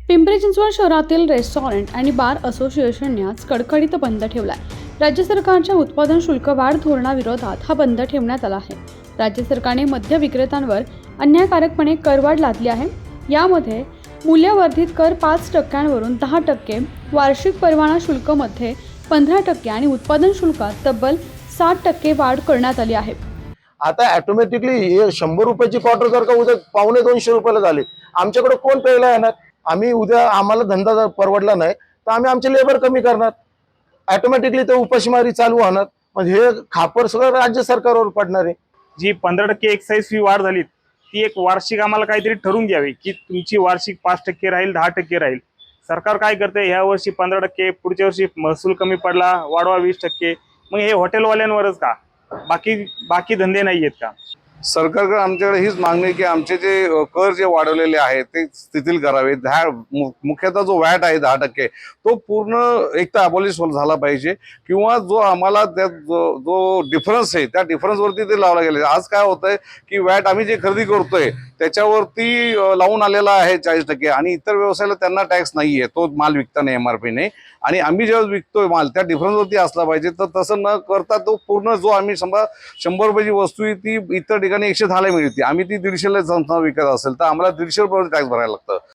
पिंपरी चिंचवड शहरातील रेस्टॉरंट आणि बार असोसिएशनने आज कडकडीत बंद ठेवलाय। राज्य सरकारच्या उत्पादन शुल्क वाढ धोरणाविरोधात हा बंद ठेवण्यात आला आहे। राज्य सरकारने मद्य विक्रेत्यांवर अन्यायकारकपणे करवाढ लादली आहे। यामध्ये मूल्यवर्धित कर 5% वरून 10%, वार्षिक परवाना शुल्कमध्ये 15% आणि उत्पादन शुल्कात तब्बल 60% वाढ करण्यात आली आहे। आता ऑटोमॅटिकली 100 रुपयाची क्वार्टर जर का उद्या 250 रुपयाला झाले, आमच्याकडे कोण प्यायला येणार? आम्ही उद्या आम्हाला धंदा जर परवडला नाही तर आम्ही आमचे लेबर कमी करणार, ऑटोमॅटिकली ते उपासमारी चालू होणार। म्हणजे हे खापर सगळं राज्य सरकारवर पडणार आहे। जी 15% एक्साइज फी वाढ झाली ती एक वार्षिक आम्हाला काहीतरी ठरवून घ्यावी की तुमची वार्षिक 5% राहील, 10% राहील। सरकार काय करते, ह्या वर्षी 15%, पुढच्या वर्षी महसूल कमी पडला वाढवा 20%। मग हे हॉटेलवाल्यांवरच का, बाकी धंदे नाही आहेत का? सरकारकडे आमच्याकडे हीच मागणी आहे की आमचे जे कर जे वाढवलेले आहेत ते शिथिल करावे। मुख्यतः जो वॅट आहे 10%, तो पूर्ण एक तर अबॉलिश झाला पाहिजे, किंवा जो आम्हाला त्यात जो डिफरन्स आहे त्या डिफरन्सवरती ते लावला गेले। आज काय होतंय की वॅट आम्ही जे खरेदी करतोय त्याच्यावरती लावून आलेला आहे 40%, आणि इतर व्यवसायाला त्यांना टॅक्स नाहीये, तो माल विकताना MRP ने, आणि आम्ही जेव्हा विकतोय माल त्या डिफरन्सवरती असला पाहिजे। तर तसं न करता तो पूर्ण जो आम्ही 100 रुपयाची वस्तू आहे ती इतर ठिकाणी 110 ला मिळते, आम्ही ती 150 ला विकत असेल तर आम्हाला 150 रुपये टॅक्स भरायला लागतं।